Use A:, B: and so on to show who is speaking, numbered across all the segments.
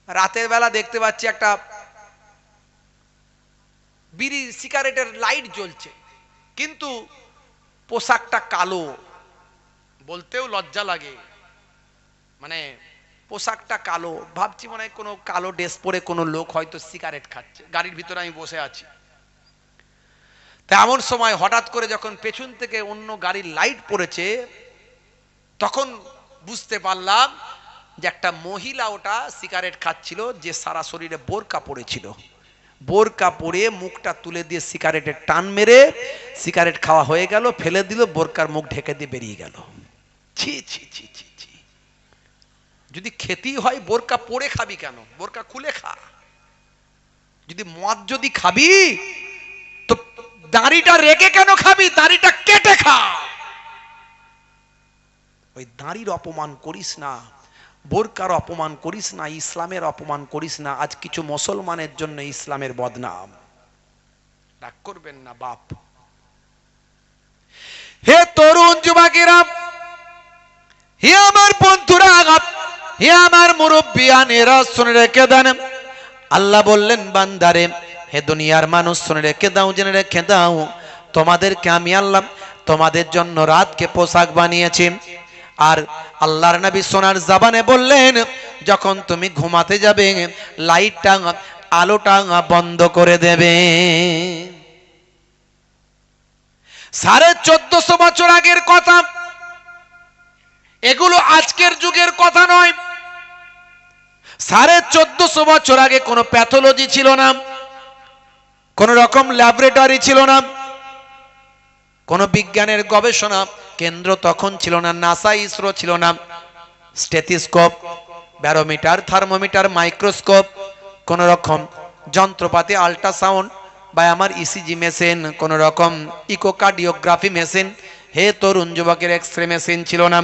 A: রাতের বেলা দেখতে পাচ্ছি একটা বিড়ি সিগারেটের লাইট জ্বলছে, কিন্তু পোশাকটা কালো, বলতেও লজ্জা লাগে, মানে পোশাকটা কালো। ভাবছি মনে হয় কোনো কালো ড্রেস পরে কোনো লোক হয়তো সিগারেট খাচ্ছে। গাড়ির ভিতরে আমি বসে আছি, তা এমন সময় হঠাৎ করে যখন পেছন থেকে অন্য গাড়ির লাইট পড়েছে, তখন বুঝতে পারলাম যে একটা মহিলা ওটা সিগারেট খাচ্ছিল, যে সারা শরীরে বোরকা পড়েছিল। বোরকা পরে মুখটা তুলে দিয়ে সিগারেটের টান মেরে সিগারেট খাওয়া হয়ে গেল, ফেলে দিল, বোরকার মুখ ঢেকে দিয়ে বেরিয়ে গেল। ছি ছি ছি ছি ছি। যদি খেতেই হয় বোরকা পরে খাবি কেন? বোরকা খুলে খা। যদি মদ যদি খাবি তো দাড়িটা রেখে কেন খাবি? দাড়িটা কেটে খা। ওই দাড়ির অপমান করিস না, বোরকার অপমান করিস না, ইসলামের অপমান করিস না। আজ কিছু মুসলমানের জন্য ইসলামের বদনাম। রাগ করবেন না বাপ। হে তরুণ যুবকেরা, হে আমার বন্ধুরা, হে আমার মুরব্বিয়ানেরা, শুনে রেখে দেন। আল্লাহ বললেন বান্দারে, হে দুনিয়ার মানুষ শুনে রেখে দাও, জেনে রেখে দাও, তোমাদেরকে আমি আল্লাহ তোমাদের জন্য রাতকে পোশাক বানিয়েছি। আর আল্লাহর নবী সোনার জবানে বললেন, যখন তুমি ঘুমাতে যাবে লাইটটা আলোটা বন্ধ করে দেবে। 1450 বছর আগের কথা, এগুলো আজকের যুগের কথা নয়। 1450 বছর আগে কোনো প্যাথোলজি ছিল না, কোন রকম ল্যাবরেটরি ছিল না, কোন বিজ্ঞানের গবেষণা কেন্দ্র তখন ছিল না, নাসা ইসরো ছিল না। স্টেথিস্কোপ, ব্যারোমিটার, থার্মোমিটার, মাইক্রোস্কোপ, কোন রকম যন্ত্রপাতি, আল্ট্রাসাউন্ড বা আমার ইসিজি মেশিন, কোন রকম ইকোকার্ডিওগ্রাফি মেশিন, হে তরুণ যুবকের এক্সরে মেশিন ছিল না।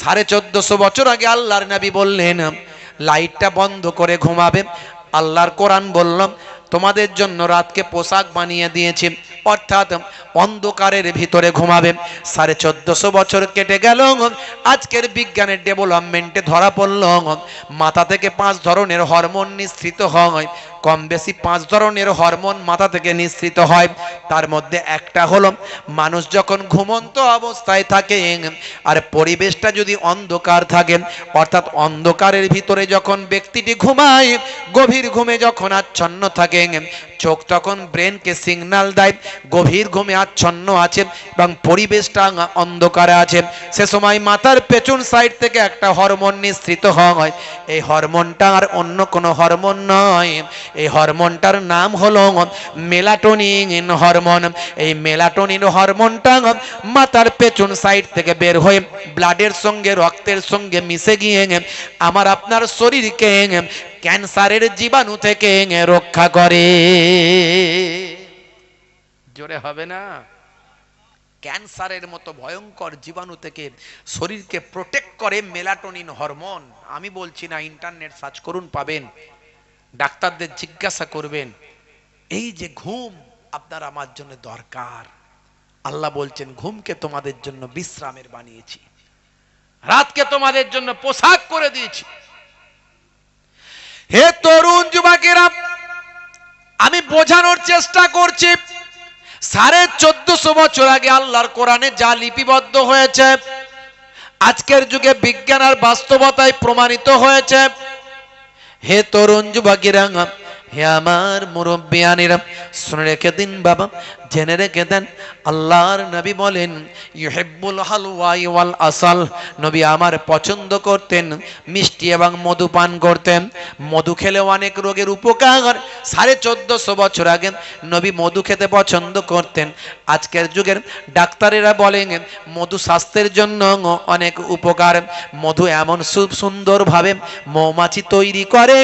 A: 1450 বছর আগে আল্লাহর নবী বললেন লাইটটা বন্ধ করে ঘুমাবে। আল্লাহর কোরআন বললাম তোমাদের জন্য রাতকে পোশাক বানিয়ে দিয়েছি, অর্থাৎ অন্ধকারের ভিতরে ঘুমাবে। 1450 বছর কেটে গেল, আজকের বিজ্ঞানের ডেভেলপমেন্টে ধরা পড়ল মাথা থেকে 5 ধরনের হরমোন নিঃসৃত হয়। কম বেশি 5 ধরনের হরমোন মাথা থেকে নিঃসৃত হয়। তার মধ্যে একটা হলো মানুষ যখন ঘুমন্ত অবস্থায় থাকে আর পরিবেশটা যদি অন্ধকার থাকে, অর্থাৎ অন্ধকারের ভিতরে যখন ব্যক্তিটি ঘুমায়, গভীর ঘুমে যখন আচ্ছন্ন থাকে, চোখ তখন ব্রেনকে সিগন্যাল দেয় গভীর ঘুমে আচ্ছন্ন আছে এবং পরিবেশটা অন্ধকারে আছে। সে সময় মাথার পেছন সাইড থেকে একটা হরমোন নিঃসৃত হয়। এই হরমোনটা আর অন্য কোনো হরমোন নয়, এই হরমোনটার নাম হলো মেলাটোনিন হরমোন। এই মেলাটোনিন হরমোনটা মাথার পেছন সাইড থেকে বের হয়ে ব্লাডের সঙ্গে, রক্তের সঙ্গে মিশে গিয়ে আমার আপনার শরীরকে ক্যান্সারের জীবাণু থেকে রক্ষা করে। জোরে হবে না? ক্যান্সারের মতো ভয়ঙ্কর জীবাণু থেকে শরীরকে প্রোটেক্ট করে মেলাটোনিন হরমোন। আমি বলছি না, ইন্টারনেট সার্চ করুন, পাবেন। ডাক্তারদের জিজ্ঞাসা করবেন। এই যে ঘুম আপনার আমার জন্য দরকার, আল্লাহ বলছেন ঘুমকে তোমাদের জন্য বিশ্রামের বানিয়েছি, রাতকে তোমাদের জন্য পোশাক করে দিয়েছি। হে তরুণ যুবকেরা, আমি বোঝানোর চেষ্টা করছি 1450 বছর আগে আল্লাহর কোরআনে যা লিপিবদ্ধ হয়েছে, আজকের যুগে বিজ্ঞান আর বাস্তবতায় প্রমাণিত হয়েছে। হে তরুণ যুবকেরা, হে আমার মুরব্বিয়ানেরা, শুনে রেখে দিন বাবা, জেনে রেখে দেন। আল্লাহর নবী বলেন ইউহিব্বুল হালওয়া ওয়াল আসাল। নবী আমার পছন্দ করতেন মিষ্টি এবং মধু পান করতেন। মধু খেলে অনেক রোগের উপকার। 1450 বছর আগে নবী মধু খেতে পছন্দ করতেন। আজকের যুগের ডাক্তারেরা বলেন মধু স্বাস্থ্যের জন্য অনেক উপকার। মধু এমন সুন্দরভাবে মৌমাছি তৈরি করে,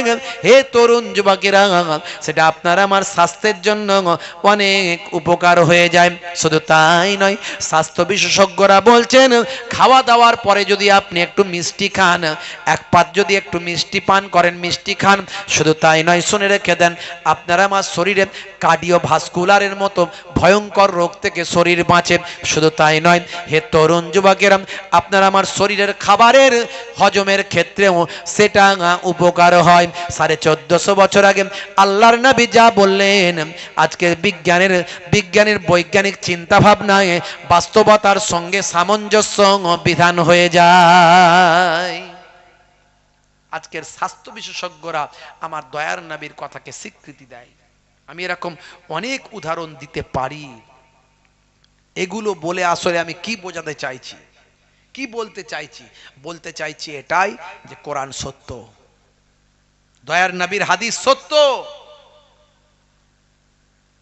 A: হে তরুণ যুবকেরা, সেটা আপনার আমার স্বাস্থ্যের জন্য অনেক উপকার। উপকার হয়ে যায়। শুধু তাই নয়, স্বাস্থ্য বিশেষজ্ঞরা বলছেন খাওয়া দাওয়ার পরে যদি আপনি একটু মিষ্টি খান, এক পাত যদি একটু মিষ্টি পান করেন, মিষ্টি খান, শুধু তাই নয়, শুনে রেখে দেন, আপনারা আমার শরীরে কার্ডিওভাস্কুলারের মতো ভয়ঙ্কর রোগ থেকে শরীর বাঁচে। শুধু তাই নয়, হে তরুণ যুবকেরা, আপনারা আমার শরীরের খাবারের হজমের ক্ষেত্রেও সেটা উপকার হয়। 1450 বছর আগে আল্লাহর নবী যা বললেন, আজকে বিজ্ঞানের বৈজ্ঞানিক চিন্তা ভাবনায় বাস্তবতার সঙ্গে সামঞ্জস্য বিধান হয়ে যায়। আজকের স্বাস্থ্য বিশেষজ্ঞরা আমার দয়ার নবীর কথাকে স্বীকৃতি দেয়। আমি এরকম অনেক উদাহরণ দিতে পারি। এগুলো বলে আসলে আমি কি বোঝাতে চাইছি, কি বলতে চাইছি? বলতে চাইছি এটাই যে কোরআন সত্য, দয়ার নবীর হাদিস সত্য।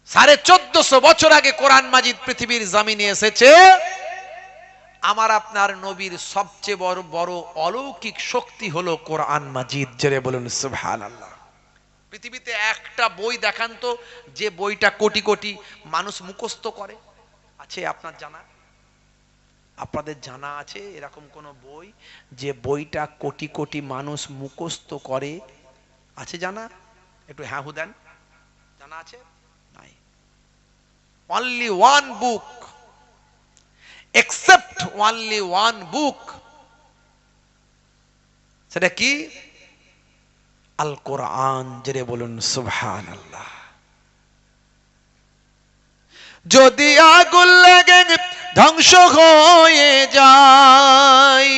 A: 1450 বছর আগে কোরআন মাজিদ পৃথিবীর জমিনে এসেছে। আমার আপনার নবীর সবচেয়ে বড় অলৌকিক শক্তি হলো কোরআন মাজিদ। জোরে বলুন সুবহানাল্লাহ। পৃথিবীতে একটা বই দেখান তো যে বইটা কোটি কোটি মানুষ মুখস্থ করে, আছে আপনার জানা? আপনাদের জানা আছে এরকম কোন বই যে বইটা কোটি কোটি মানুষ মুখস্থ করে? আছে জানা? একটু হ্যাঁ হু দেন। জানা আছে? নাই। only one book, except only one book, সেটা কি? আল কোরআন। জেরে বলুন সুবহানাল্লাহ। যদি আগুন লাগে ধ্বংস হয়ে যায়,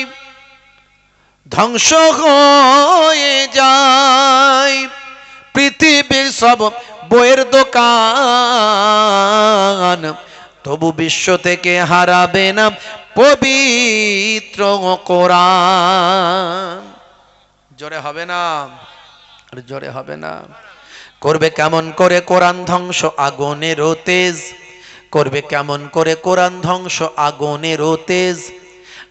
A: ধ্বংস হয়ে যায় পৃথিবীর সব বইয়ের দোকান, তবু বিশ্ব থেকে হারাবে না পবিত্র কোরআন। জোরে হবে না? জোরে হবে না? করবে কেমন করে কোরআন ধ্বংস? আগুনের তেজ। করবে কেমন করে কোরআন ধ্বংস? আগুনের তেজ।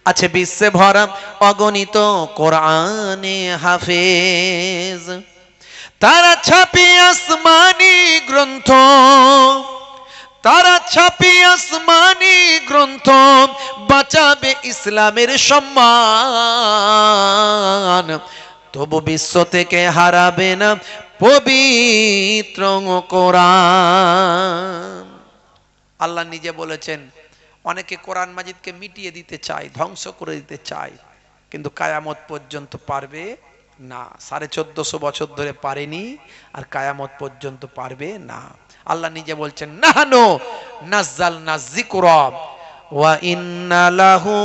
A: আছে বিশ্বে ভরা অগণিত কোরআনে হাফেজ, তারা ছাপি আসমানি গ্রন্থ, তারা ছাপি আসমানি গ্রন্থ, বাঁচাবে ইসলামের সম্মান, তবু বিশ্ব থেকে হারাবে না পবিত্র কোরআন। আল্লাহ নিজে বলেছেন, অনেকে কোরআন মাজিদকে মিটিয়ে দিতে চায়, ধ্বংস করে দিতে চায়, কিন্তু কায়ামত পর্যন্ত পারবে না। 1450 বছর ধরে পারেনি, আর কায়ামত পর্যন্ত পারবে না। আল্লাহ নিজে বলছেন, নাহানু নাযালনা যিকরা ওয়া ইন্না লাহু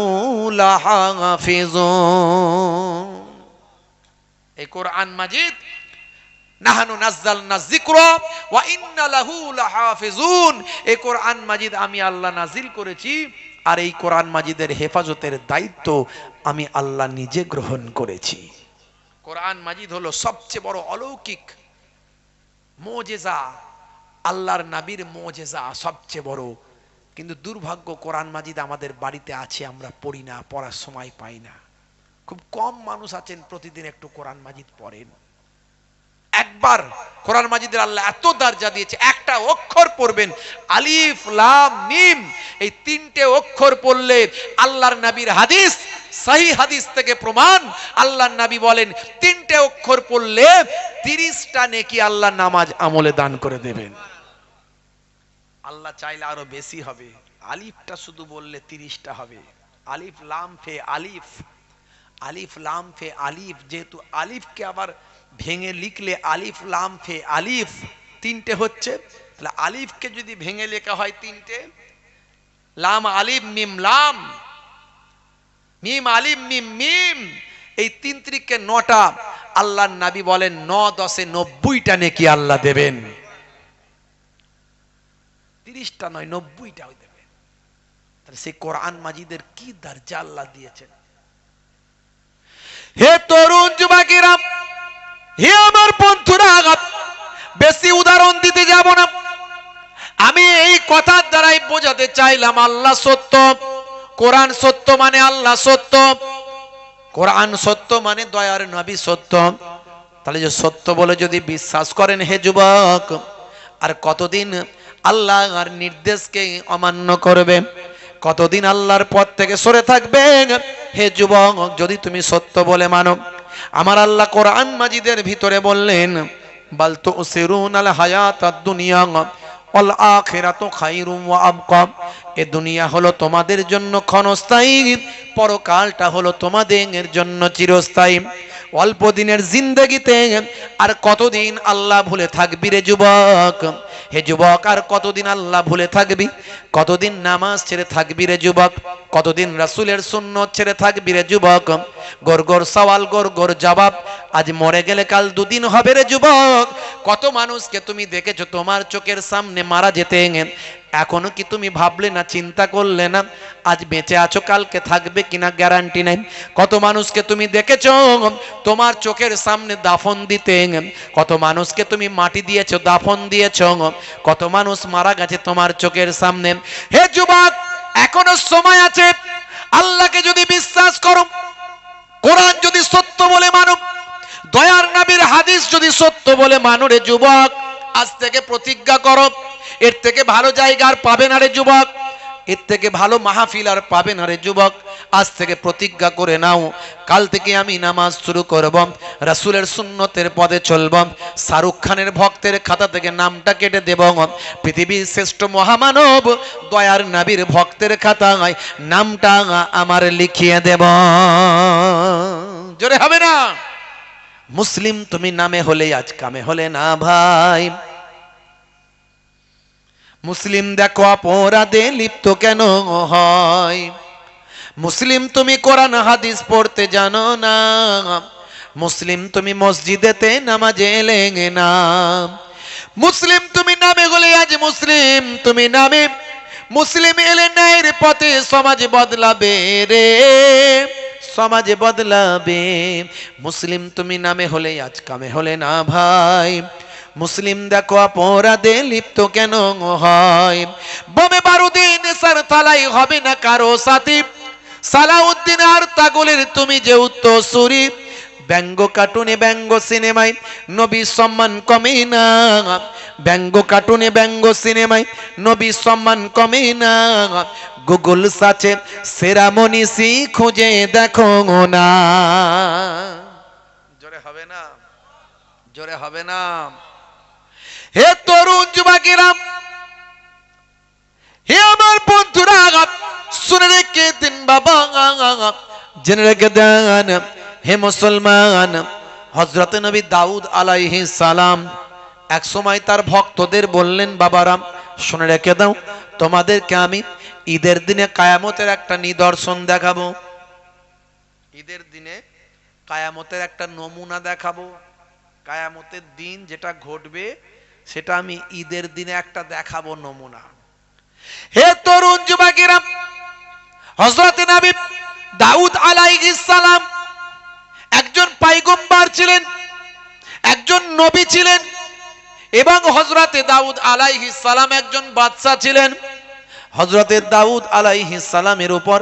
A: লাহাফিজুন। এই কোরআন মাজিদ, নাহানু নাযালনা যিকরা ওয়া ইন্না লাহু লাহাফিজুন, এই কোরআন মাজিদ আমি আল্লাহ নাজিল করেছি, আর এই কোরআন মাজিদের হেফাজতের দায়িত্ব আমি আল্লাহ নিজে গ্রহণ করেছি। কোরআন মাজিদ হলো সবচেয়ে বড় অলৌকিক মুজিজা, আল্লাহর নবীর মুজিজা সবচেয়ে বড়। কিন্তু দুর্ভাগ্য, কোরআন মাজিদ আমাদের বাড়িতে আছে, আমরা পড়ি না, পড়ার সময় পাই না। খুব কম মানুষ আছেন প্রতিদিন একটু কোরআন মাজিদ পড়েন। একবার কোরআন মাজিদের আল্লাহ এত দরজা দিয়েছে, একটা অক্ষর পড়বেন, আলিফ লাম মিম, এই তিনটে অক্ষর পড়লে আল্লাহর নবীর হাদিস, সহিহ হাদিস থেকে প্রমাণ, আল্লাহর নবী বলেন তিনটে অক্ষর পড়লে 30টা নেকি আল্লাহ নামাজ আমলে দান করে দেবেন। আল্লাহ চাইলে আরো বেশি হবে, আলিফটা শুধু বললে 30টা হবে। আলিফ লাম ফে আলিফ, আলিফ লাম ফে আলিফ, যেহেতু আলিফকে আবার ভেঙে লিখলে আলিফ লাম ফে আলিফ তিনটে হচ্ছে, তাহলে আলিফকে যদি ভেঙে লেখা হয় তিনটে, লাম আলিফ মিম লাম, মিম আলিফ মিম মিম, এই 3 ত্রিকে 9টা। আল্লাহর নবী বলেন 9 10 90টা নেকি আল্লাহ দেবেন, 30টা নয় 90টা দেবেন। তাহলে সেই কোরআন মাজিদের কি দরজা আল্লাহ দিয়েছেন। হে তরুণ যুবকেরা, হে আমার বন্ধুরা, বেশি উদাহরণ দিতে যাব না, আমি এই কথার দ্বারাই বোঝাতে চাইলাম আল্লাহ সত্য, কোরআন সত্য মানে আল্লাহ সত্য, কোরআন সত্য মানে দয়ার নবী সত্য। তাহলে যে সত্য বলে যদি বিশ্বাস করেন হে যুবক, আর কতদিন আল্লাহর নির্দেশকে অমান্য করবে, কতদিন আল্লাহর পথ থেকে সরে থাকবে। হে যুবক, যদি তুমি সত্য বলে মানো, আমার আল্লাহ কোরআন মাজিদের ভিতরে বললেন, বাল তুসিরুনাল হায়াতাদ দুনিয়া ওয়াল আখিরাতু খায়রুম ওয়া আবকা। এ দুনিয়া হলো তোমাদের জন্য ক্ষণস্থায়ী, পরকালটা হলো তোমাদের জন্য চিরস্থায়ী। অল্প দিনের জিন্দেগিতে আর কতদিন আল্লাহ ভুলে থাকবি রে যুবক? হে যুবক, আর কতদিন আল্লাহ ভুলে থাকবি? কতদিন নামাজ ছেড়ে থাকবি রে যুবক? কতদিন রাসূলের সুন্নত ছেড়ে থাকবি রে যুবক? গোর গোর সওয়াল, গোর গোর জবাব। আজ মরে গেলে কাল দুদিন হবে রে যুবক। কত মানুষকে তুমি দেখেছো তোমার চোখের সামনে মারা যেতে, এখনো কি তুমি ভাবলে না, চিন্তা করলে না আজ বেঁচে আছো কালকে থাকবে কিনা গ্যারান্টি নেই? কত মানুষকে তুমি দেখেছো তোমার চোখের সামনে দাফন দিতে, কত মানুষকে তুমি মাটি দিয়েছো, দাফন দিয়েছো, কত মানুষ মারা গেছে তোমার চোখের সামনে। হে যুবক, এখনো সময় আছে। আল্লাহকে যদি বিশ্বাস করো, কোরআন যদি সত্য বলে মানো, দয়ার নবীর হাদিস যদি সত্য বলে মানো রে যুবক, আজ থেকে প্রতিজ্ঞা করো, এর থেকে ভালো জায়গা আর পাবে না রে যুবক, এর থেকে ভালো মাহফিল আর পাবে না রে যুবক। আজ থেকে প্রতিজ্ঞা করে নাও, কাল থেকে আমি নামাজ শুরু করব, রাসূলের সুন্নতের পথে চলব, শাহরুখ খানের ভক্তের খাতা থেকে নামটা কেটে দেব, পৃথিবীর শ্রেষ্ঠ মহামানব দয়ার নবীর ভক্তের খাতায় নামটা আমার লিখিয়ে দেব। জোরে হবে না? মুসলিম তুমি নামে হলে আজ কামে হলে না ভাই। মুসলিম দেখো অপরাধে লিপ্ত কেন হয়? মুসলিম তুমি কোরআন হাদিস পড়তে জানো না, মুসলিম তুমি মসজিদেতে নামাজে এলে না, মুসলিম তুমি নামে হলে আজ মুসলিম তুমি নামে, মুসলিম এলে ন্যায়ের পথে সমাজ বদলাবে রে, সমাজ বদলাবে। মুসলিম তুমি নামে হলে আজ কামে হলে না ভাই। মুসলিম দেখো অপরাধে লিপ্ত কেন হয়? বোমে বারুদে নেশার থালাই হবে না কারো সাথী, সালাউদ্দিন আর তাগুলের তুমি যে উত্তরসূরি। ব্যঙ্গ কার্টুনে ব্যঙ্গ সিনেমায় নবী সম্মান কমে না, ব্যঙ্গ কার্টুনে ব্যঙ্গ সিনেমায় নবী সম্মান কমে না। গুগল সার্চে সেরা মনীষী খুঁজে দেখো না। জোরে হবে না? জোরে হবে না? হে তরুণ যুবকেরা, হে আমার বন্ধুরা, শুনে রেখে দিন বাবা, জেনে রেখে দেন হে মুসলমান। হযরত নবী দাউদ আলাইহিস সালাম এক সময় তার ভক্তদের বললেন, বাবারাম শুনে রেখে দাও, তোমাদেরকে আমি ঈদের দিনে কায়ামতের একটা নিদর্শন দেখাবো, ঈদের দিনে কায়ামতের একটা নমুনা দেখাবো। কায়ামতের দিন যেটা ঘটবে সেটা আমি ঈদের দিনে একটা দেখাবো নমুনা। হে তরুণ যুবকেরা, হযরত নবী দাউদ আলাইহিস সালাম একজন পয়গম্বর ছিলেন, একজন নবী ছিলেন, এবং হযরত দাউদ আলাইহিস সালাম একজন বাদশা ছিলেন। হযরত দাউদ আলাইহিস সালামের উপর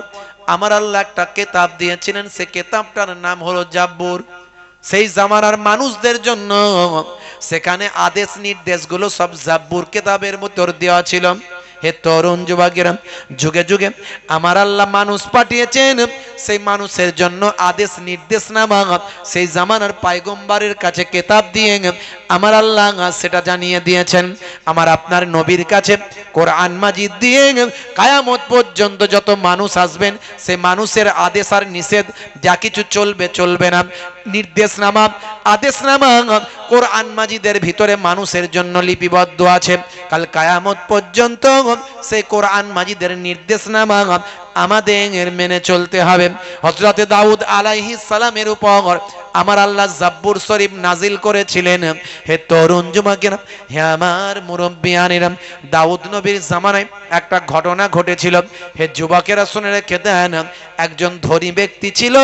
A: আমার আল্লাহ একটা কিতাব দিয়েছিলেন, সে কিতাবটার নাম হলো জাব্বুর। সেই জামানার মানুষদের জন্য সেখানে আদেশ নির্দেশগুলো সব জাব্বুর কিতাবের ভিতর দেওয়া ছিল। হে তরুণ যুবকেরা, যুগে যুগে আমার আল্লাহ মানুষ পাঠিয়েছেন, সেই মানুষের জন্য আদেশ নির্দেশনামা সেই জামানার পয়গম্বরের কাছে কিতাব দিয়ে আমার আল্লাহ সেটা জানিয়ে দিয়েছেন। আমার আপনার নবীর কাছে কোরআন মাজিদ দিয়ে কিয়ামত পর্যন্ত যত মানুষ আসবেন সেই মানুষের আদেশ আর নিষেধ যা কিছু চলবে চলবে না, নির্দেশনামা আদেশনামা কোরআন মাজিদের ভিতরে মানুষের জন্য লিপিবদ্ধ আছে। কাল কিয়ামত পর্যন্ত সেই কোরআন মাজিদের নির্দেশনামা আমাদের মেনে চলতে হবে। হযরত দাউদ আলাইহিস সালামের উপর আমার আল্লাহ জাব্বুর শরীফ নাজিল করেছিলেন। হে তরুণ যুবকেরা, হে আমার মুরব্বিয়ানেরা, দাউদ নবীর জামানায় একটা ঘটনা ঘটেছিল। হে যুবকেরা শুনে রেখে দেন, একজন ধনী ব্যক্তি ছিল,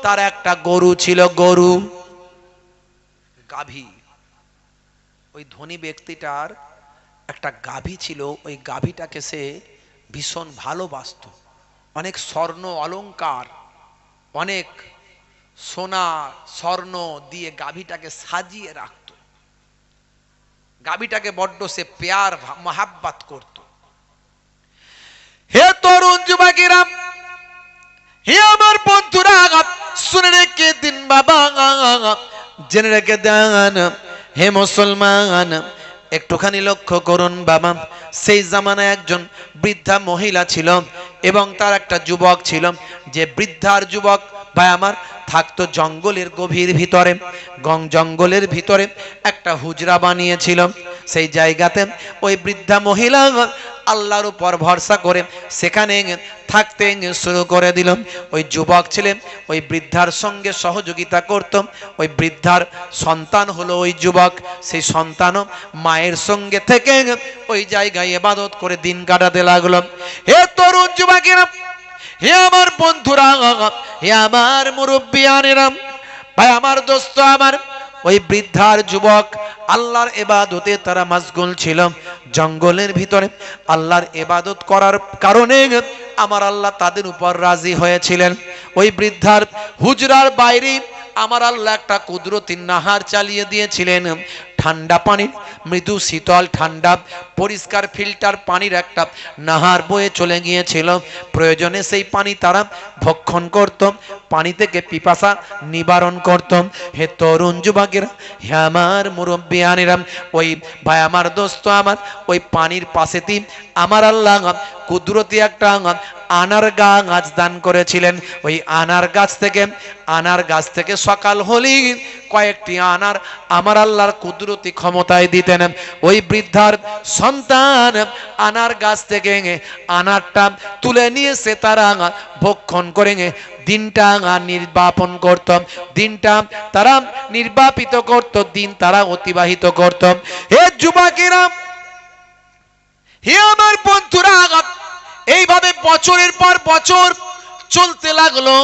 A: তার একটা গরু ছিল, গরু গাভী। ওই ধনী ব্যক্তিটার একটা গাভী ছিল, ওই গাভীটাকে সে ভীষণ ভালোবাসতো। অনেক স্বর্ণ অলংকার, অনেক সোনা স্বর্ণ দিয়ে গাভীটাকে সাজিয়ে রাখত। গাভীটাকে বড্ড সে প্যার মহাব্বত করত। হে তরুণ যুবকেরা, হে আমার বন্ধুরা, শুনে রেখে দিন বাবা, জেনে রেখে দেন। হে মুসলমান, একটুখানি লক্ষ্য করুন বাবা, সেই জামানায় একজন বৃদ্ধা মহিলা ছিল এবং তার একটা যুবক ছিল। যে বৃদ্ধার যুবক ভাই আমার থাকতো জঙ্গলের গভীর ভিতরে, জঙ্গলের ভিতরে একটা হুজরা বানিয়েছিল। সেই জায়গাতে ওই বৃদ্ধা মহিলা আল্লাহর উপর ভরসা করে সেখানে থাকতে শুরু করে দিল। ওই যুবক ছিলেন ওই বৃদ্ধার সঙ্গে সহযোগিতা করত। ওই বৃদ্ধার সন্তান হলো ওই যুবক, সেই সন্তানও মায়ের সঙ্গে থেকে ওই জায়গায় ইবাদত করে দিন কাটাতে লাগলো। হে তরুণ যুবকেরা, হে আমার বন্ধুরা, হে আমার মুরব্বিয়ানেরা, ভাই আমার দোস্ত আমার, ওই বৃদ্ধার যুবক আল্লাহর ইবাদতে তারা মশগুল ছিল। জঙ্গলের ভিতরে আল্লাহর ইবাদত করার কারণে আমার আল্লাহ তাদের উপর রাজি হয়েছিলেন। ওই বৃদ্ধার হুজরার বাইরে আমার আল্লাহ একটা কুদরতি নাহার চালিয়ে দিয়েছিলেন। ঠান্ডা পানি, মৃদু শীতল ঠান্ডা পরিষ্কার ফিল্টার পানির একটা নাহার বয়ে চলে গিয়েছিল। প্রয়োজনে সেই পানি তারা ভক্ষণ করত, পানি থেকে পিপাসা নিবারণ করত। হে তরুণ যুবকেরা, হে আমার মুরব্বিয়ানেরা, ওই ভাই আমার দোস্ত আমার, ওই পানির পাশেতেই আমার আল্লাহ কুদরতি একটা আনার গাছ দান করেছিলেন। ওই আনার গাছ থেকে সকাল হলেই কয়েকটি আনার আমার আল্লাহর কুদরতি ক্ষমতায় দিতেন। ওই বৃদ্ধার সন্তান আনার গাছ থেকে আনারটা তুলে নিয়ে সে তারা ভক্ষণ করে দিনটা নির্বাপন করত, দিনটা তারা নির্বাপিত করত, দিন তারা অতিবাহিত করত। হে যুবকেরা, হে আমার বন্ধুরা, এইভাবে বছরের পর বছর চলতে লাগলো।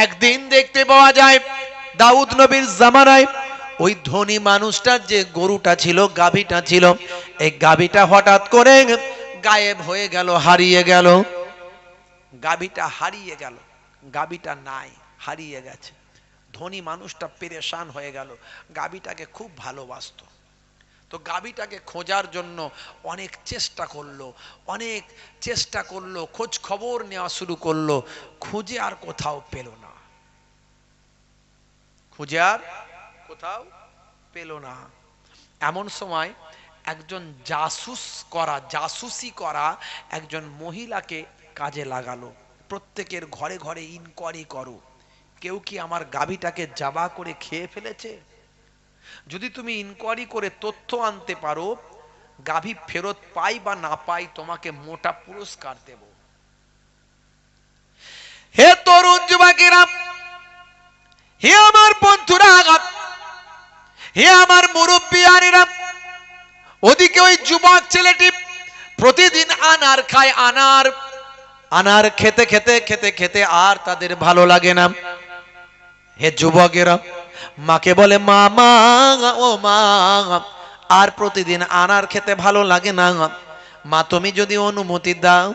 A: একদিন দেখতে পাওয়া যায় দাউদ নবীর জামানায় ওই ধনী মানুষটার যে গরুটা ছিল, গাভীটা ছিল, এই গাভীটা হঠাৎ করে গায়েব হয়ে গেল, হারিয়ে গেল। গাভীটা হারিয়ে গেল, গাভীটা নাই, হারিয়ে গেছে। ধনী মানুষটা পেরেশান হয়ে গেল, গাভীটাকে খুব ভালোবাসতো। তো গাভীটাকে খোঁজার জন্য অনেক চেষ্টা করলো, খোঁজ খবর নেওয়া শুরু করলো, খুঁজে আর কোথাও পেল না, এমন সময় একজন জাসুসি করা একজন মহিলাকে কাজে লাগালো। প্রত্যেকের ঘরে ঘরে ইনকোয়ারি করো, কেউ কি আমার গাভীটাকে জাবা করে খেয়ে ফেলেছে? যদি তুমি ইনকোয়ারি করে তথ্য আনতে পারো, গাভী ফেরত পাই বা না পাই, তোমাকে মোটা পুরস্কার দেব। হে তরুণ যুবকেরা, হে আমার বন্ধুরা, হে আমার মুরব্বিয়ানেরা, ওদিকে ওই যুবক ছেলেটি প্রতিদিন আনার খায়, আনার খেতে খেতে খেতে খেতে আর তাদের ভালো লাগে না। হে যুবকেরা, মাকে বলে, মা মা ও মা, আর প্রতিদিন আনার খেতে ভালো লাগে না, মা তুমি যদি অনুমতি দাও,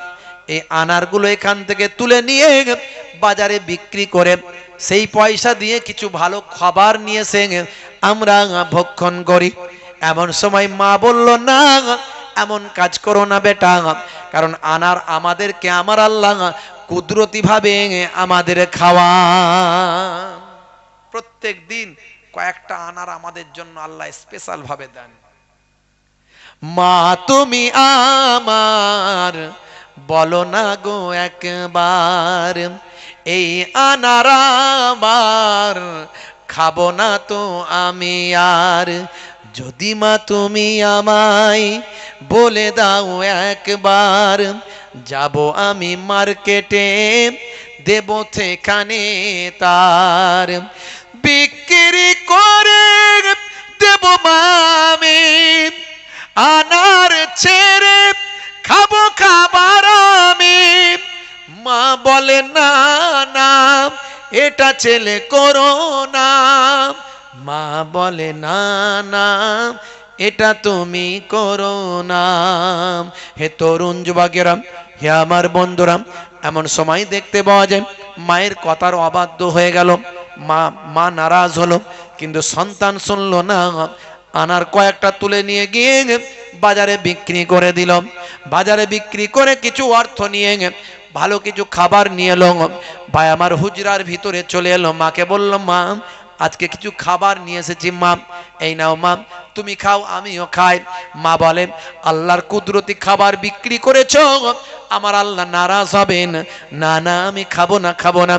A: এই আনারগুলো এখান থেকে তুলে নিয়ে বাজারে বিক্রি করে সেই পয়সা দিয়ে কিছু ভালো খাবার নিয়ে এসে আমরা ভক্ষণ করি। এমন সময় মা বলল, না, এমন কাজ করো না বেটা, কারণ আনার আমাদেরকে আমার আল্লাহ কুদরতি ভাবে আমাদের খাওয়া। প্রত্যেক দিন কয়েকটা আনার আমাদের জন্য আল্লাহ স্পেশাল ভাবে দেন। মা তুমি আমার বলো না গো একবার, এই আনার আমার খাবো না তো আমি আর। যদি মা তুমি আমায় বলে দাও একবার, যাব আমি মার্কেটে, দেব সেখানে তার, বিক্রি করে দেব মামি, আনার ছেড়ে খাবো খাবার আমি। মা বলে, না না, এটা ছেলে করো না। মা বলে, না না, এটা তুমি করো না। হে তরুণ যুবকেরা, হে আমার বন্ধুরা, এমন সময় দেখতে পাওয়া যায় মায়ের কথার অবাধ্য হয়ে গেল। মা নারাজ হলো, কিন্তু সন্তান শুনলো না। আনার কয়েকটা তুলে নিয়ে গিয়ে বাজারে বিক্রি করে দিল। বাজারে বিক্রি করে কিছু অর্থ নিয়ে ভালো কিছু খাবার নিয়ে এলো। ভাই আমার হুজরার ভিতরে চলে এলো, মাকে বলল, মা আজকে কিছু খাবার নিয়ে এসেছি মা, এই নাও মা, তুমি খাও আমিও খাই। মা বলে, আল্লাহর কুদরতি খাবার বিক্রি করেছো, আমার আল্লাহ নারাজ হবেন? না না, আমি খাবো না, খাবো না।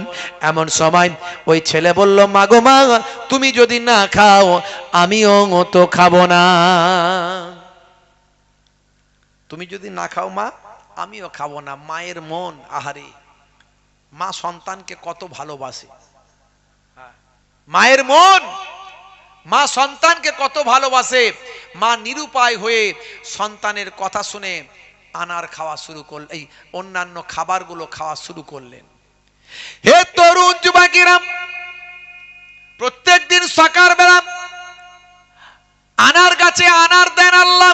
A: এমন সময় ওই ছেলে বলল, মা গো মা, তুমি যদি না খাও আমিও তো খাবো না। তুমি যদি না খাও মা, আমিও খাবো না। মায়ের মন, আহারে, মা সন্তানকে কত ভালোবাসে। মায়ের মন, মা সন্তানকে কত ভালোবাসে। মা নিরুপায় হয়ে সন্তানের কথা শুনে আনার খাওয়া শুরু করলেন, এই অন্যান্য খাবারগুলো খাওয়া শুরু করলেন। হে তরুণ যুবকেরা, প্রত্যেক দিন সকালবেলা আনার গাছে আনার দেন আল্লাহ।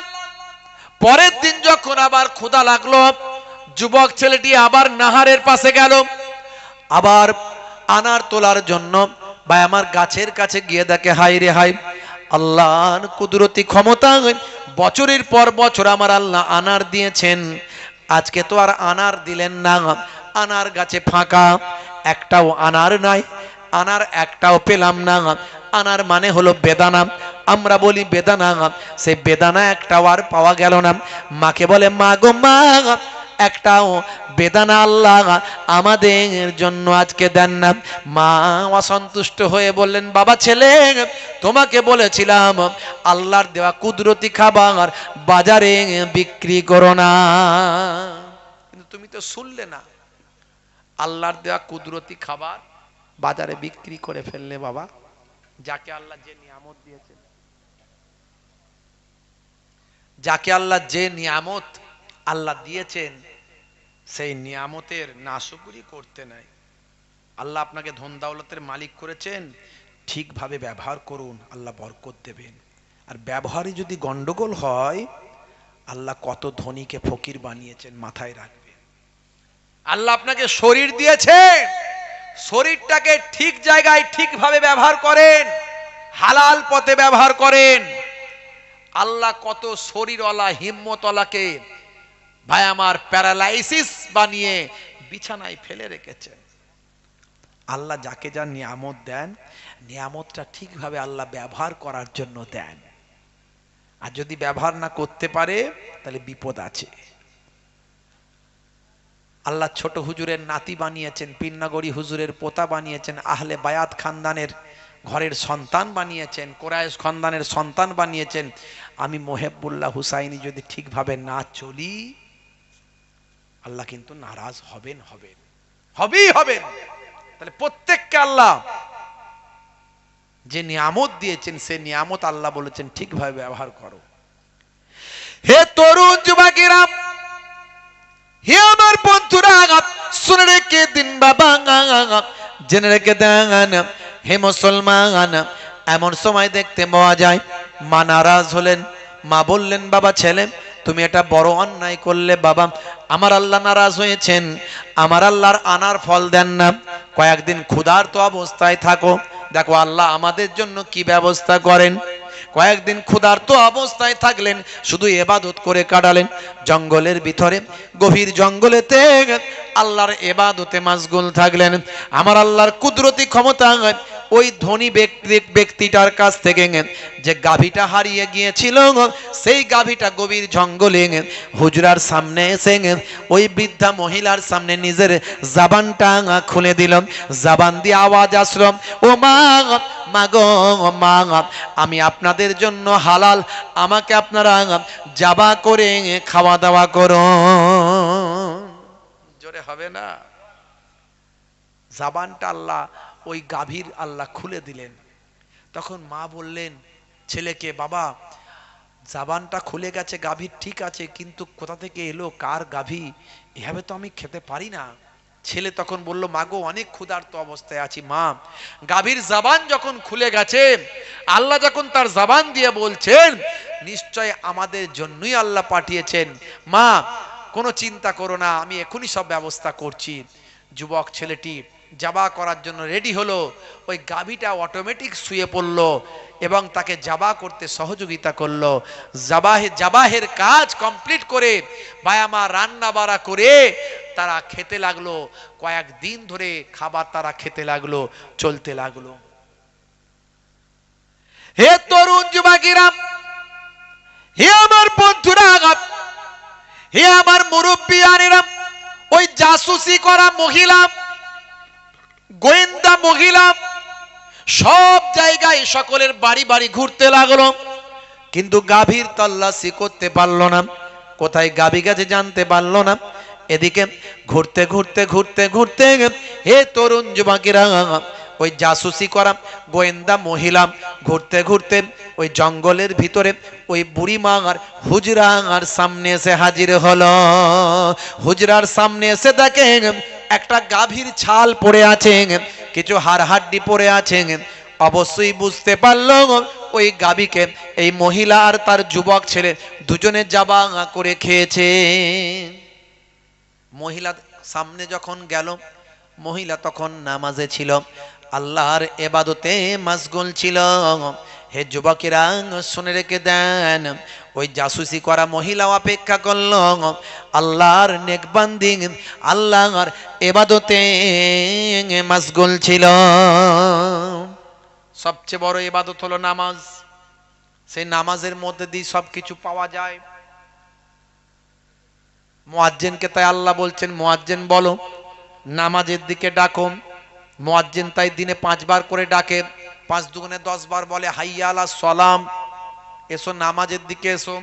A: পরের দিন যখন আবার ক্ষুধা লাগলো, যুবক ছেলেটি আবার নাহারের পাশে গেল, আবার আনার তোলার জন্য। ভাই আমার গাছের কাছে গিয়ে দেখে, হাই রে হাই, আল্লাহর কুদরতি ক্ষমতা, বছরের পর বছর আমার আল্লাহ আনার দিয়েছেন, আজকে তো আর আনার দিলেন না। আনার গাছে ফাঁকা, একটাও আনার নাই, আনার একটাও পেলাম না। আনার মানে হলো বেদানা, আমরা বলি বেদানা, সেই বেদানা একটাও আর পাওয়া গেল না। মাকে বলে, মা গো মা, একটাও বেদানা আল্লাহ আমাদের জন্য আজকে দেন না। মা অসন্তুষ্ট হয়ে বললেন, বাবা ছেলে, তোমাকে বলেছিলাম আল্লাহর দেওয়া কুদরতি খাবার বাজারে বিক্রি করো না, কিন্তু তুমি তো শুনলে না। আল্লাহর দেওয়া কুদরতি খাবার বাজারে বিক্রি করে ফেললে বাবা। যাকে আল্লাহ যে নিয়ামত দিয়েছেন, যাকে আল্লাহ যে নিয়ামত আল্লাহ দিয়েছেন, সেই নিয়ামতের নাশুকরি করতে নাই। আল্লাহ আপনাকে ধন দৌলতের মালিক করেছেন, ঠিকভাবে ব্যবহার করুন, আল্লাহ বরকত দেবেন। আর ব্যবহারে যদি গন্ডগোল হয়, আল্লাহ কত ধনীকে ফকির বানিয়েছেন, মাথায় রাখবেন। আল্লাহ আপনাকে শরীর দিয়েছে, শরীরটাকে ঠিক জায়গায় ঠিকভাবে ব্যবহার করেন, হালাল পথে ব্যবহার করেন। আল্লাহ কত শরীরওয়ালা হিম্মতওয়ালাকে ভাই আমার প্যারালাইসিস বানিয়ে বিছানায় ফেলে রেখেছেন। আল্লাহ যাকে যা নিয়ামত দেন, নিয়ামতটা ঠিকভাবে আল্লাহ ব্যবহার করার জন্য দেন। আর যদি ব্যবহার না করতে পারে, তাহলে বিপদ আছে। আল্লাহ ছোট হুজুরের নাতি বানিয়েছেন, পিন্নাগড়ি হুজুরের পোতা বানিয়েছেন, আহলে বায়াত খানদানের ঘরের সন্তান বানিয়েছেন, কোরাইশ খানদানের সন্তান বানিয়েছেন। আমি মোহেবুল্লাহ হুসাইনি যদি ঠিকভাবে না চলি, আল্লাহ কিন্তু নারাজ হবেন, হবেই হবেন। তাহলে প্রত্যেককে আল্লাহ যে নিয়ামত দিয়েছেন, সে নিয়ামত আল্লাহ বলেছেন ঠিকভাবে ব্যবহার করো। হে তরুণ যুবকেরা, হে আমার বন্ধুরা, শুনে রেখে দিন বাবা, জেনে রেখে দেন হে মুসলমান, এমন সময় দেখতে পাওয়া যায় মা নারাজ হলেন। মা বললেন, বাবা ছেলে, তুমি এটা বড় অন্যায় করলে বাবা, আমার আল্লাহ নারাজ হয়েছেন, আমার আল্লাহর আনার ফল দেন না, কয়েকদিন ক্ষুধার্ত অবস্থায় থাকো। দেখো আল্লাহ আমাদের জন্য কি ব্যবস্থা করেন। কয়েকদিন ক্ষুধার্ত অবস্থায় থাকলেন, শুধু ইবাদত করে কাটালেন। জঙ্গলের ভিতরে, গভীর জঙ্গলেতে আল্লাহর ইবাদতে মাশগুল থাকলেন। আমার আল্লাহর কুদরতি ক্ষমতা ওই ধনী ব্যক্তিটার কাছ থেকে যে গাভীটা হারিয়ে গিয়েছিল, সেই গাভীটা গভীর জঙ্গলে হুজরার সামনে এসে ওই বৃদ্ধা মহিলার সামনে নিজের জাবানটা খুলে দিল। জাবান দিয়ে আওয়াজ আসলো, ও মা, মাগো মা, আমি আপনাদের জন্য হালাল, আমাকে আপনারা জাবা করে খাওয়া দাওয়া করো। জোরে হবে না? জাবানটা আল্লাহ ওই গাভীর আল্লাহ খুলে দিলেন। তখন মা বললেন ছেলেকে, বাবা জাবানটা খুলে গেছে, গাভীর ঠিক আছে, কিন্তু কোথা থেকে এলো, কার গাভী, এভাবে তো আমি খেতে পারি না। ছেলে তখন বলল, মাগো অনেক ক্ষুধার্ত অবস্থায় আছি মা, গাভীর জাবান যখন খুলে গেছে, আল্লাহ যখন তার জাবান দিয়ে বলছেন, নিশ্চয় আমাদের জন্যই আল্লাহ পাঠিয়েছেন। মা কোনো চিন্তা করো না, আমি এখনই সব ব্যবস্থা করছি। যুবক ছেলেটি জাবা করার জন্য রেডি হলো, ওই গাভীটা অটোমেটিক শুয়ে পড়লো এবং তাকে জাবা করতে সহযোগিতা করলো। জাবাহের কাজ কমপ্লিট করে বায়ামা রান্না বাড়া করে তারা খেতে লাগলো। কয়েকদিন ধরে খাবার তারা খেতে লাগলো, চলতে লাগলো। হে তরুণ যুবকেরা, হে আমার বন্ধুরা, হে আমার মুরব্বিয়ানেরা, ওই জাসুসি করা মহিলা, গোয়েন্দা মহিলা সব জায়গায় সকলের বাড়ি বাড়ি ঘুরতে লাগলো, কিন্তু গাভীর তল্লাশি করতে পারলো না। কোথায় গাভী গেছে জানতে পারলো না। এদিকে ঘুরতে ঘুরতে ঘুরতে ঘুরতে হে তরুণ যুবকেরা, ওই জাসুসি করা গোয়েন্দা মহিলা ঘুরতে ঘুরতে ওই জঙ্গলের ভিতরে ওই বুড়ি মার হুজরার সামনে এসে হাজির হলো। হুজরার সামনে এসে দেখে একটা গাভীর ছাল পড়ে আছে, কিছু হাড় হাড্ডি পড়ে আছে। অবশ্যই বুঝতে পারলো ওই গাভীকে এই মহিলা আর তার যুবক ছেলে দুজনে জাবা করে খেয়েছে। মহিলা সামনে যখন গেল, মহিলা তখন নামাজে ছিল, আল্লাহর ইবাদতে মশগুল ছিল। হে যুবকেরা শুনে রেখে দেন, ওই জাসুসি করা মহিলা অপেক্ষা করল, আল্লাহর নেক বান্দি আল্লাহর ইবাদতে মশগুল ছিল। সবচেয়ে বড় ইবাদত হলো নামাজ। সেই নামাজের মধ্যে দিয়ে সবকিছু পাওয়া যায়। মুয়াজ্জিনকে তাই আল্লাহ বলছেন, মুয়াজ্জিন বলো নামাজের দিকে ডাকো। মুয়াজ্জিন তাই দিনে 5 বার করে ডাকে, 5 দুগুণে 10 বার বলে হাইয়া আলা সালাম, এসো নামাজের দিকে এসো।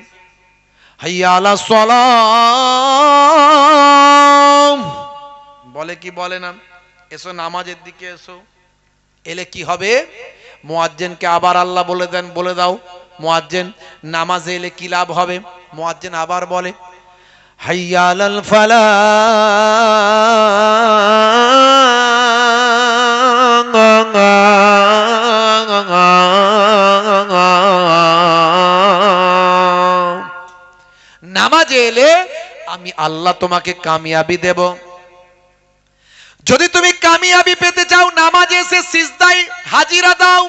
A: হাইয়া আলা সালাম বলে কি বলে না? এসো নামাজের দিকে এসো। এলে কি হবে? মুয়াজ্জিনকে আবার আল্লাহ বলে দেন, বলে দাও মুয়াজ্জিন নামাজে এলে কি লাভ হবে। মুয়াজ্জিন আবার বলে হাইয়া আলাল ফালাহ, নামাজে এলে আমি আল্লাহ তোমাকে কামিয়াবি দেব। যদি তুমি কামিয়াবি পেতে চাও নামাজে এসে সিজদায় হাজিরা দাও।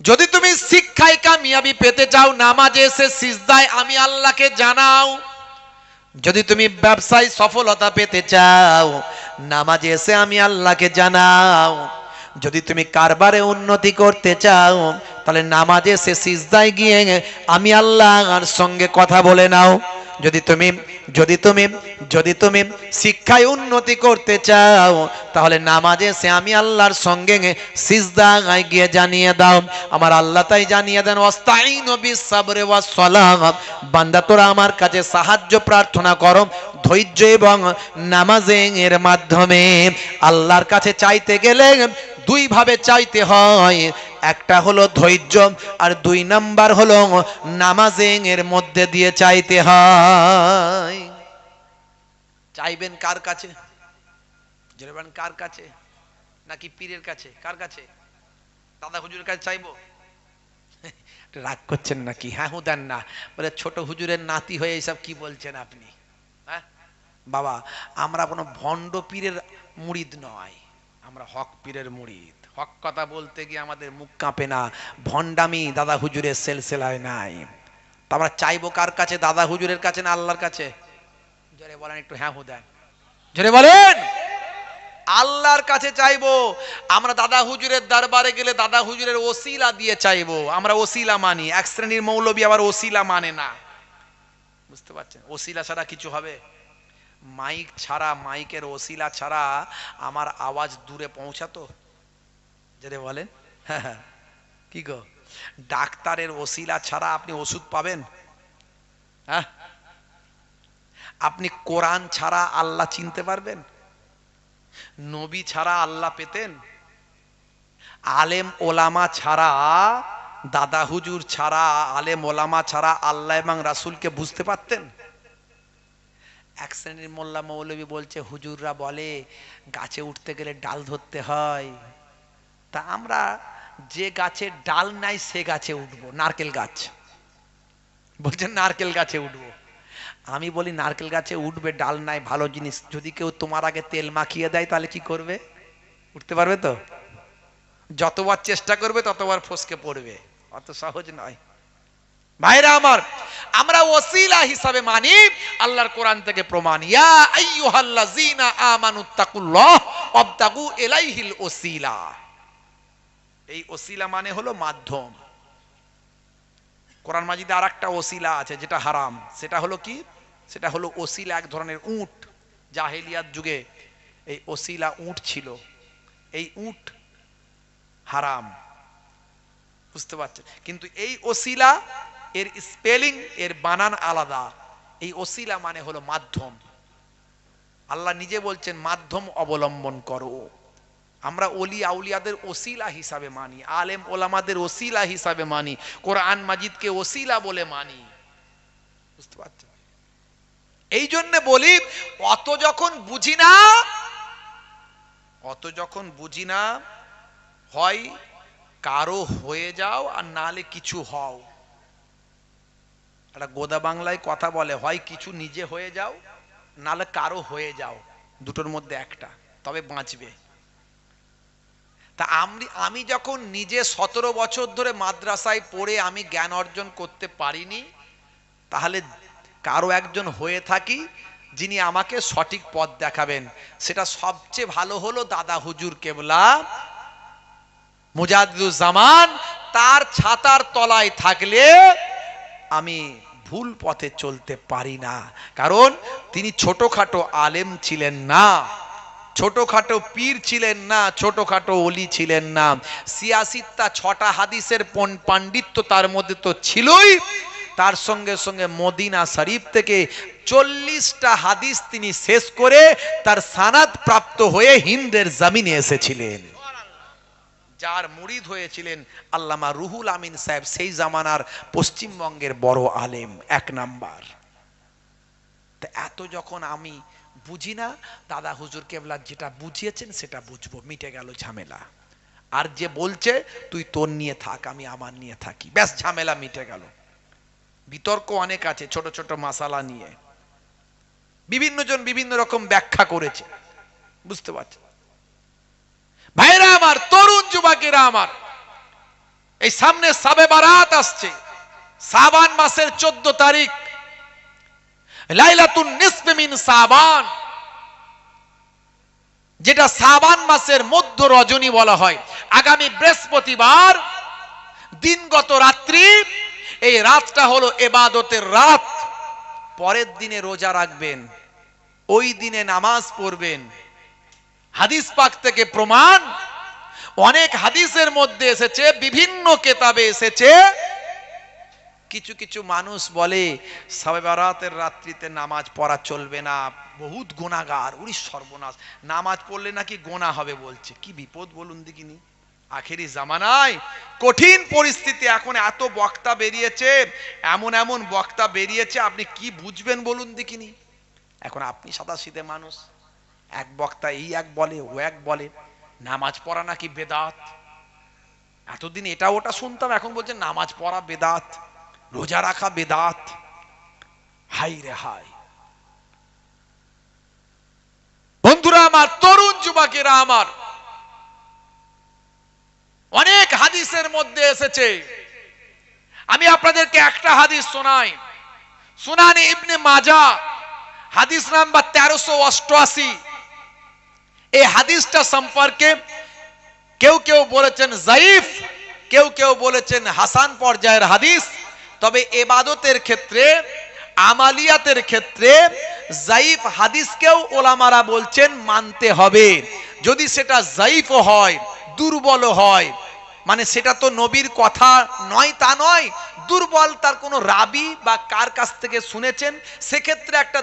A: যদি তুমি শিক্ষায় কামিয়াবি পেতে চাও নামাজে এসে সিজদায় আমি আল্লাহকে জানাও। যদি তুমি ব্যবসায় সফলতা পেতে চাও নামাজে এসে আমি আল্লাহকে জানাও। যদি তুমি কারবারে উন্নতি করতে চাও তাহলে নামাজে এসে সিজদায় গিয়ে আমি আল্লাহর সঙ্গে কথা বলে নাও। যদি তুমি শিক্ষায় উন্নতি করতে চাও তাহলে নামাজে এসে আমি আল্লাহর সঙ্গে সিজদায় গিয়ে জানিয়ে দাও। আমার আল্লাহ তাই জানিয়ে দেন ওয়াস্তাইনু বিস-সাবরি ওয়াস-সালাহ, বান্দা তোরা আমার কাছে সাহায্য প্রার্থনা করো ধৈর্য এবং নামাজের মাধ্যমে। আল্লাহর কাছে চাইতে গেলে 2 ভাবে চাইতে হয়, একটা হলো ধৈর্য আর 2 নাম্বার হলো নামাজের মধ্যে দিয়ে চাইতে হয়। চাইবেন কার কাছে? জেনেবেন কার কাছে? নাকি পীরের কাছে? কার কাছে? দাদা হুজুরের কাছে চাইবো? রাগ করছেন নাকি? হ্যাঁ দেন না, বলে ছোট হুজুরের নাতি হয়ে এইসব কি বলছেন আপনি? হ্যাঁ বাবা, আমরা কোনো ভণ্ড পীরের মুরিদ নয়, আমরা হক পীরের মুরিদ। হক কথা বলতে গিয়ে আমাদের মুখ কাঁপে না, ভণ্ডামি দাদা হুজুরের সেলসেলায় নাই। তা আমরা চাইবো কার কাছে? দাদা হুজুরের কাছে না আল্লাহর কাছে? জোরে বলেন একটু, হ্যাঁ দেন, জোরে বলেন। আল্লাহর কাছে চাইবো। আমরা দাদা হুজুরের দরবারে গেলে দাদা হুজুরের ওসিলা দিয়ে চাইবো। আমরা ওসিলা মানি, এক শ্রেণীর মৌলবী আবার ওসিলা মানে না। বুঝতে পারছেন? ওসিলা ছাড়া কিছু হবে? মাইক ছাড়া, মাইকের ওসিলা ছাড়া আমার আওয়াজ দূরে পৌঁছাতো? যেটা বলেন কি গো, ডাক্তারের ওসিলা ছাড়া আপনি ওষুধ পাবেন? হ্যাঁ, আপনি কোরআন ছাড়া আল্লাহ চিনতে পারবেন? নবী ছাড়া আল্লাহ পেতেন? আলেম ওলামা ছাড়া, দাদা হুজুর ছাড়া, আলেম ওলামা ছাড়া আল্লাহ এবং রাসূলকে বুঝতে পারতেন? এক শ্রেণীর মোল্লা মৌলবী বলছে হুজুররা বলে গাছে উঠতে গেলে ডাল ধরতে হয়। তা আমরা যে গাছে ডাল নাই সে গাছে উঠবো, নারকেল গাছ। বলছেন নারকেল গাছে উঠবো। আমি বলি নারকেল গাছে উঠবে, ডাল নাই, ভালো জিনিস। যদি কেউ তোমার আগে তেল মাখিয়ে দেয় তাহলে কি করবে? উঠতে পারবে তো? যতবার চেষ্টা করবে ততবার ফসকে পড়বে, অত সহজ নয়। ভাইরা আমার, আমরা ওসিলা হিসাবে মানি আল্লাহর কোরআন থেকে প্রমাণ, ইয়া আইয়ুহাল্লাযীনা আমানুত্তাকুল্লাহ ওয়াবতাগু ইলাইহিল ওসিলা। এই ওসিলা মানে হলো মাধ্যম। কোরআন মাজিদে আরেকটা ওসিলা আছে যেটা হারাম, সেটা হলো কি? সেটা হলো ওসিলা এক ধরনের উট। জাহেলিয়াত যুগে এই ওসিলা উট ছিল, এই উট হারাম, বুঝতে পারছেন? কিন্তু এই ওসিলা এর স্পেলিং, এর বানান আলাদা। এই ওসিলা মানে হলো মাধ্যম। আল্লাহ নিজে বলছেন মাধ্যম অবলম্বন করো। আমরা ওলি আউলিয়াদের ওসিলা হিসাবে মানি, আলেম ওলামাদের ওসিলা হিসাবে মানি, কোরআন মাজিদকে ওসিলা বলে মানি, বুঝতে পারছেন? এই জন্য বলি, অত যখন বুঝি না হয় কারো হয়ে যাও আর নালে কিছু হও। একটা গোদা বাংলায় কথা বলে, হয় কিছু নিজে হয়ে যাও নালে কারো হয়ে যাও, দুটোর মধ্যে একটা, তবে বাঁচবে। তা আমি যখন নিজে 17 বছর ধরে মাদ্রাসায় পড়ে আমি জ্ঞান অর্জন করতে পারিনি, তাহলে কারো একজন হয়ে থাকি যিনি আমাকে সঠিক পথ দেখাবেন, সেটা সবচেয়ে ভালো হলো দাদা হুজুর কেবলা মুজাদ্দিদুজ্জামান। তার ছাতার তলায় থাকলে আমি ভুল পথে চলতে পারি না, কারণ তিনি ছোটখাটো আলেম ছিলেন না, ছোটখাটো পীর ছিলেন না, ছোটখাটো ওলি ছিলেন না। সিয়াসিত্তা 6টা হাদিসের পাণ্ডিত্য তার মধ্যে তো ছিলই, তার সঙ্গে সঙ্গে মদিনা শরীফ থেকে 40টা হাদিস তিনি শেষ করে তার সানাদ প্রাপ্ত হয়ে হিন্দের জমিনে এসেছিলেন। যার মুরিদ হয়েছিলেন আল্লামা রুহুল আমিন সাহেব, সেই জামানার পশ্চিমবঙ্গের বড় আলেম, 1 নাম্বার। তা এত যখন আমি বুঝি না, দাদা হুজুর কেবলা যেটা বুঝিয়েছেন সেটা বুঝবো, মিটে গেল ঝামেলা। আর যে বলছে তুই তোর নিয়ে থাক, আমি আমার নিয়ে থাকি, ব্যাস ঝামেলা মিটে গেল। বিতর্ক অনেক আছে ছোট ছোট মাসালা নিয়ে, বিভিন্ন জন বিভিন্ন রকম ব্যাখ্যা করেছে, বুঝতে পারছেন? ভাইরা আমার, তরুণ যুবকেরা আমার, এই সামনে শাবে বারাত আসছে, শাবান মাসের 14 তারিখ, লাইলাতুন নিসফ মিন শাবান, যেটা শাবান মাসের মধ্য রজনী বলা হয়। আগামী বৃহস্পতিবার দিনগত রাত্রি, এই রাতটা হলো ইবাদতের রাত। পরের দিনে রোজা রাখবেন, ওই দিনে নামাজ পড়বেন। হাদিস পাক থেকে প্রমাণ, অনেক হাদিসের মধ্যে এসেছে, বিভিন্ন কিতাবে এসেছে, কিছু কিছু মানুষ বলে শবে বারাতের রাত্রিতে নামাজ পড়া চলবে না, বহুত গুনাহগার, ওরে সর্বনাশ, নামাজ পড়লে নাকি গোনা হবে বলছে। কি বিপদ বলুন দেখিনি। আখেরি জামানায় কঠিন পরিস্থিতি, এখন এত বক্তা বেরিয়েছে, এমন এমন বক্তা বেরিয়েছে, আপনি কি বুঝবেন বলুন দেখিনি। এখন আপনি সাদাসিধে মানুষ, এক বক্তা এই এক বলে, ও এক বলে, নামাজ পড়া নাকি বেদাত। এতদিন এটা ওটা শুনতাম, এখন বলছে নামাজ পড়া বেদাত, রোজা রাখা বেদাত। হাই রে হাই। বন্ধুরা আমার, তরুণ যুবকেরা আমার, অনেক হাদিসের মধ্যে এসেছে, আমি আপনাদেরকে একটা হাদিস শোনাই। সুনানে ইবনে মাজাহ হাদিস নাম্বার 1388। এই হাদিসটা সম্পর্কে কেউ কেউ বলেছেন যায়িফ, কেউ কেউ বলেছেন হাসান পর্যায়ের হাদিস। তবে ইবাদতের ক্ষেত্রে, আমালিয়াতের ক্ষেত্রে যায়িফ হাদিসকেও ওলামারা বলছেন মানতে হবে। যদি সেটা যায়িফ হয়, দুর্বল হয়, মানে সেটা তো নবীর কথা নয় তা নয়, দুর্বল, তার কোনো রাবি বা কার কাছ থেকে শুনেছেন, সেক্ষেত্রে একটা